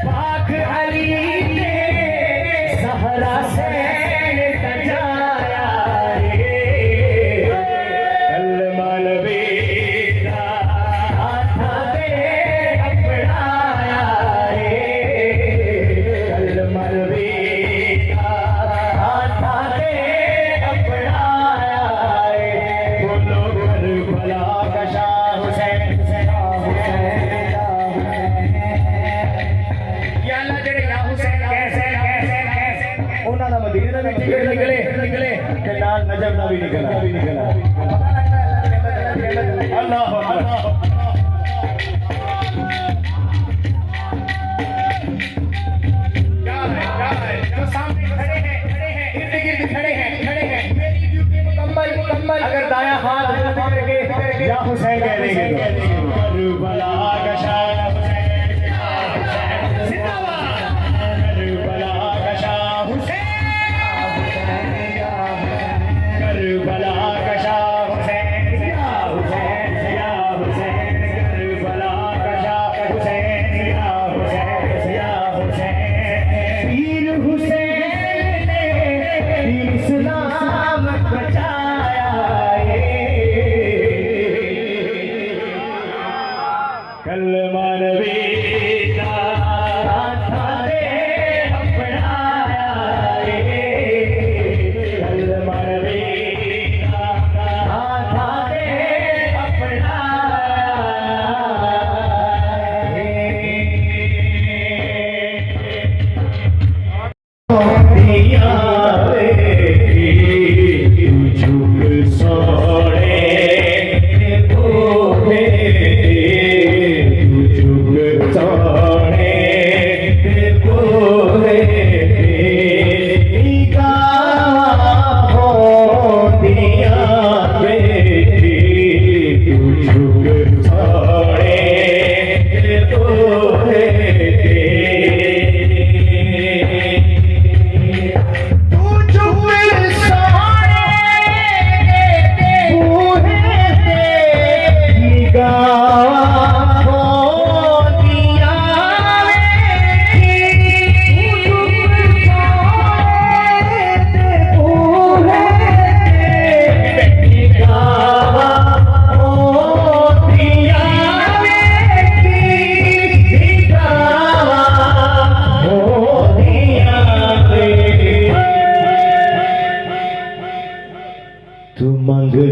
पाक अली ने सहरा से सजाया रे कलमल बेदा था दे अपनाया रे कलमल बेदा था दे अपनाया रे बोलो करबला का शाह हुसैन मदीने में टिकट निकले के लाल नजब ना भी निकला अल्लाह अल्लाह क्या है जो सामने खड़े हैं इर्द गिर्द खड़े हैं मेरी ड्यूटी मुकम्मल अगर दाया हाथ करके या हुसैन कह देंगे करबला का शाह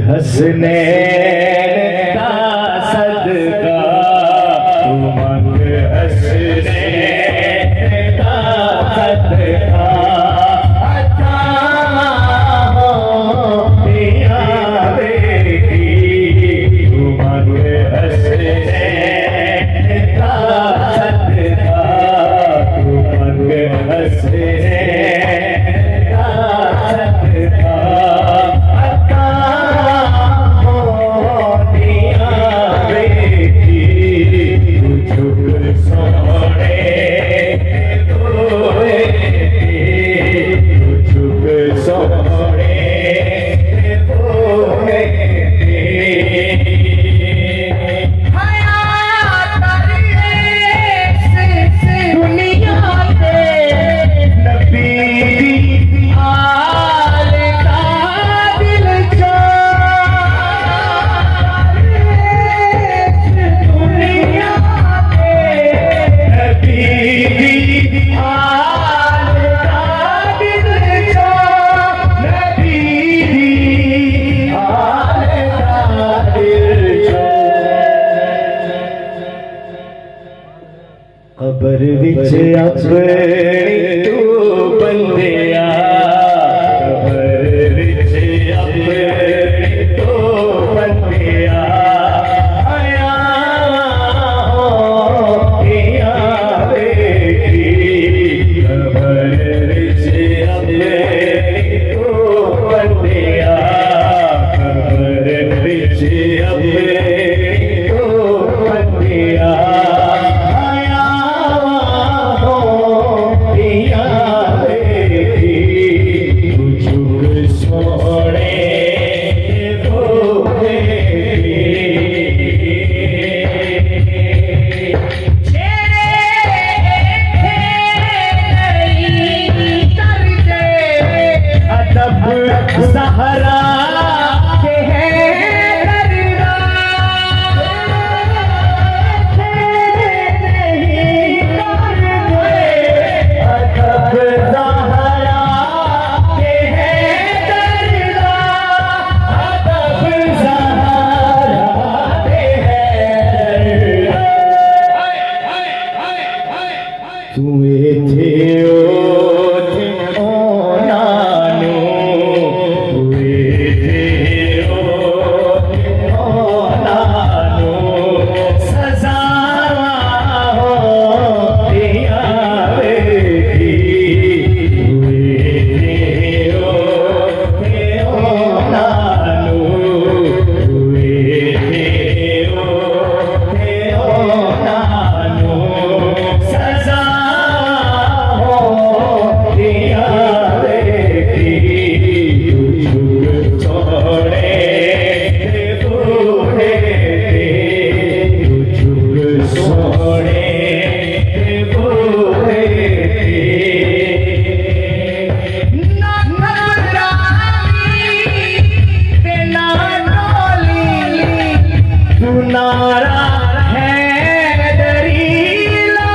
हसने कबर विच अपनी तू बंदिया कबर विच अपनी तू बंदिया आया हो पिया बेटी कबर विच अपनी तू बंदिया कबर विच अपनी तू बंदिया सहारा के है दरदा नहीं अदब सहारा के है दरदा अदब सहारा के है तू थे नारा है दरीला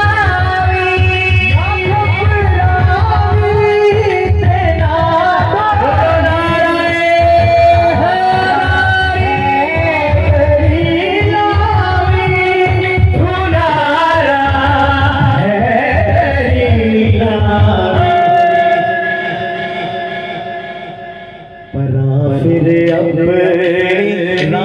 परा फिर अब ना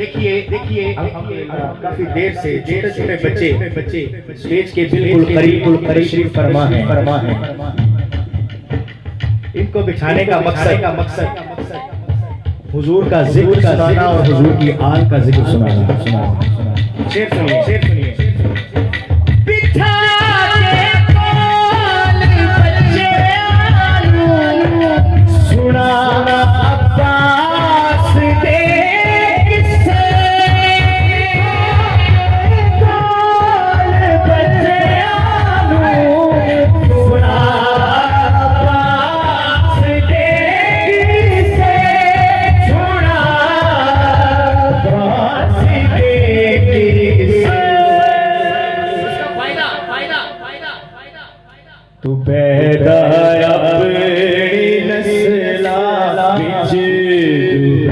देखिए काफी देर से छोटे छोटे बच्चे स्टेज के बिल्कुल करीब तशरीफ फरमा है। इनको बिठाने का मकसद हुजूर का जिक्र सुनाना और हुजूर की आल का जिक्र सुनाना। शेर सुनिए बिठा के कोल बच्चे सुनाना तू